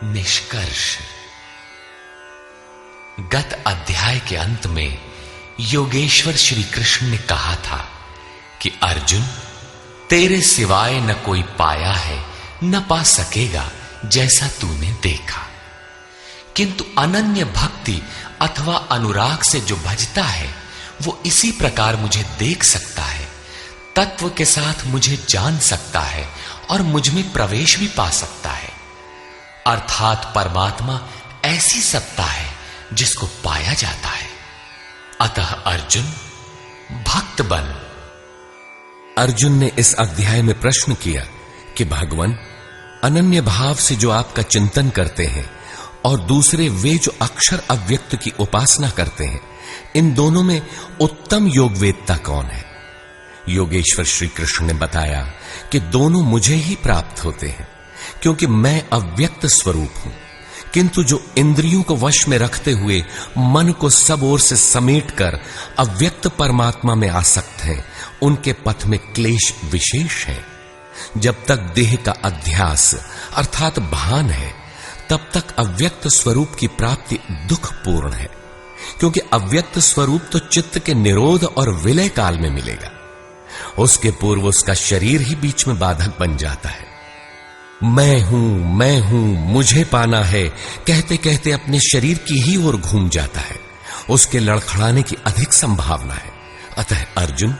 निष्कर्ष। गत अध्याय के अंत में योगेश्वर श्री कृष्ण ने कहा था कि अर्जुन, तेरे सिवाय न कोई पाया है न पा सकेगा जैसा तूने देखा, किंतु अनन्य भक्ति अथवा अनुराग से जो भजता है वो इसी प्रकार मुझे देख सकता है, तत्व के साथ मुझे जान सकता है और मुझ में प्रवेश भी पा सकता है। अर्थात परमात्मा ऐसी सत्ता है जिसको पाया जाता है। अतः अर्जुन, भक्त बन। अर्जुन ने इस अध्याय में प्रश्न किया कि भगवान, अनन्य भाव से जो आपका चिंतन करते हैं और दूसरे वे जो अक्षर अव्यक्त की उपासना करते हैं, इन दोनों में उत्तम योगवेदता कौन है? योगेश्वर श्री कृष्ण ने बताया कि दोनों मुझे ही प्राप्त होते हैं, क्योंकि मैं अव्यक्त स्वरूप हूं, किंतु जो इंद्रियों को वश में रखते हुए मन को सब ओर से समेटकर अव्यक्त परमात्मा में आसक्त हैं, उनके पथ में क्लेश विशेष है। जब तक देह का अध्यास अर्थात भान है, तब तक अव्यक्त स्वरूप की प्राप्ति दुखपूर्ण है, क्योंकि अव्यक्त स्वरूप तो चित्त के निरोध और विलय काल में मिलेगा। उसके पूर्व उसका शरीर ही बीच में बाधक बन जाता है। मैं हूं, मुझे पाना है कहते कहते अपने शरीर की ही ओर घूम जाता है। उसके लड़खड़ाने की अधिक संभावना है। अतः अर्जुन,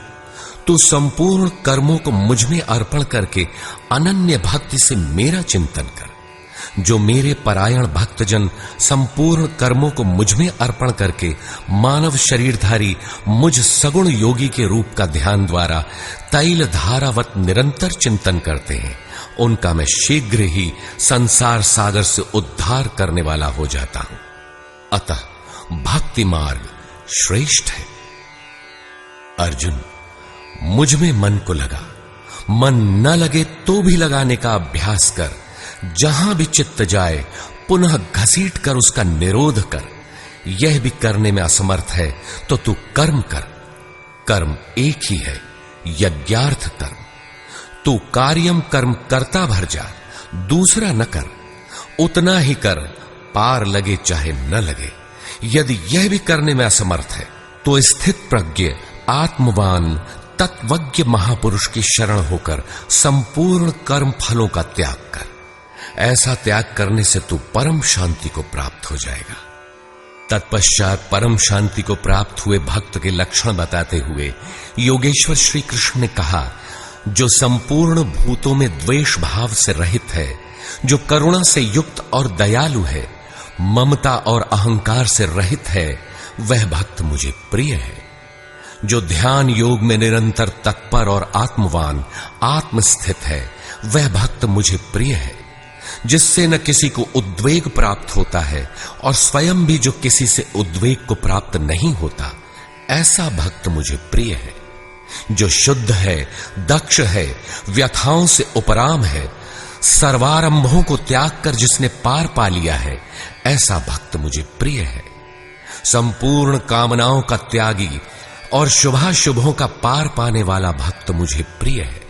तू संपूर्ण कर्मों को मुझ में अर्पण करके अनन्य भक्ति से मेरा चिंतन कर। जो मेरे परायण भक्तजन संपूर्ण कर्मों को मुझ में अर्पण करके मानव शरीरधारी मुझ सगुण योगी के रूप का ध्यान द्वारा तैल धारावत निरंतर चिंतन करते हैं, उनका मैं शीघ्र ही संसार सागर से उद्धार करने वाला हो जाता हूं। अतः भक्ति मार्ग श्रेष्ठ है। अर्जुन, मुझ में मन को लगा, मन न लगे तो भी लगाने का अभ्यास कर। जहां भी चित्त जाए पुनः घसीट कर उसका निरोध कर। यह भी करने में असमर्थ है तो तू कर्म कर। कर्म एक ही है, यज्ञार्थ कर्म। तू कार्यम कर्म करता भर जा, दूसरा न कर। उतना ही कर, पार लगे चाहे न लगे। यदि यह भी करने में असमर्थ है तो स्थित प्रज्ञ आत्मवान तत्वज्ञ महापुरुष की शरण होकर संपूर्ण कर्म फलों का त्याग कर। ऐसा त्याग करने से तू परम शांति को प्राप्त हो जाएगा। तत्पश्चात परम शांति को प्राप्त हुए भक्त के लक्षण बताते हुए योगेश्वर श्री कृष्ण ने कहा, जो संपूर्ण भूतों में द्वेष भाव से रहित है, जो करुणा से युक्त और दयालु है, ममता और अहंकार से रहित है, वह भक्त मुझे प्रिय है। जो ध्यान योग में निरंतर तत्पर और आत्मवान आत्मस्थित है, वह भक्त मुझे प्रिय है। जिससे न किसी को उद्वेग प्राप्त होता है और स्वयं भी जो किसी से उद्वेग को प्राप्त नहीं होता, ऐसा भक्त मुझे प्रिय है। जो शुद्ध है, दक्ष है, व्यथाओं से उपराम है, सर्वारंभों को त्याग कर जिसने पार पा लिया है, ऐसा भक्त मुझे प्रिय है। संपूर्ण कामनाओं का त्यागी और शुभाशुभों का पार पाने वाला भक्त मुझे प्रिय है।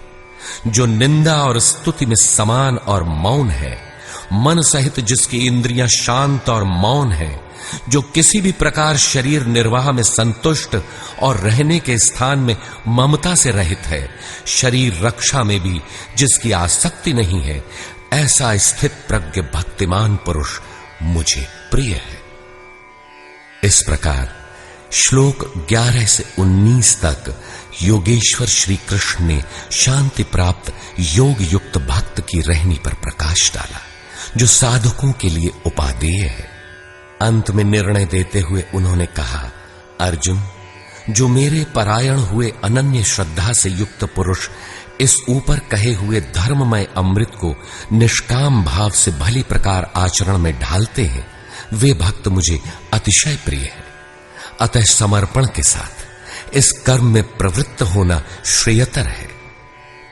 जो निंदा और स्तुति में समान और मौन है, मन सहित जिसकी इंद्रियां शांत और मौन है, जो किसी भी प्रकार शरीर निर्वाह में संतुष्ट और रहने के स्थान में ममता से रहित है, शरीर रक्षा में भी जिसकी आसक्ति नहीं है, ऐसा स्थित प्रज्ञ भक्तिमान पुरुष मुझे प्रिय है। इस प्रकार श्लोक 11 से 19 तक योगेश्वर श्री कृष्ण ने शांति प्राप्त योग युक्त भक्त की रहनी पर प्रकाश डाला, जो साधकों के लिए उपादेय है। अंत में निर्णय देते हुए उन्होंने कहा, अर्जुन, जो मेरे परायण हुए अनन्य श्रद्धा से युक्त पुरुष इस ऊपर कहे हुए धर्ममय अमृत को निष्काम भाव से भली प्रकार आचरण में ढालते हैं, वे भक्त मुझे अतिशय प्रिय है। अतः समर्पण के साथ इस कर्म में प्रवृत्त होना श्रेयतर है,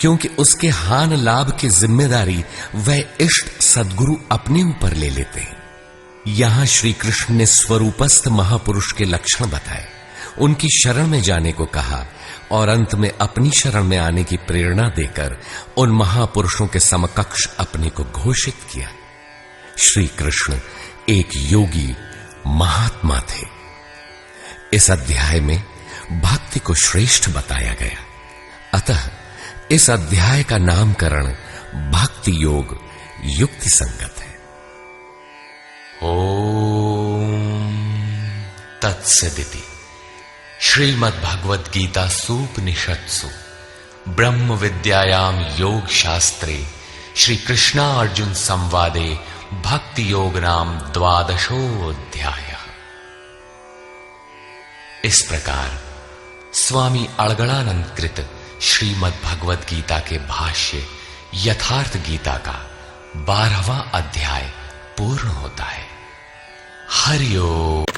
क्योंकि उसके हान लाभ की जिम्मेदारी वह इष्ट सद्गुरु अपने ऊपर ले लेते हैं। यहां श्री कृष्ण ने स्वरूपस्थ महापुरुष के लक्षण बताए, उनकी शरण में जाने को कहा और अंत में अपनी शरण में आने की प्रेरणा देकर उन महापुरुषों के समकक्ष अपने को घोषित किया। श्री कृष्ण एक योगी महात्मा थे। इस अध्याय में भक्ति को श्रेष्ठ बताया गया, अतः इस अध्याय का नामकरण भक्ति योग युक्ति संगत है। ओम तत्सदिति। श्रीमद्भगवद गीता सूपनिषत्सु ब्रह्म विद्यायाम योग शास्त्रे श्री कृष्णा अर्जुन संवादे भक्ति योग नाम 12वां। इस प्रकार स्वामी अड़गड़ानंद कृत श्रीमद् भगवद गीता के भाष्य यथार्थ गीता का 12वां अध्याय पूर्ण होता है। हरि ओम।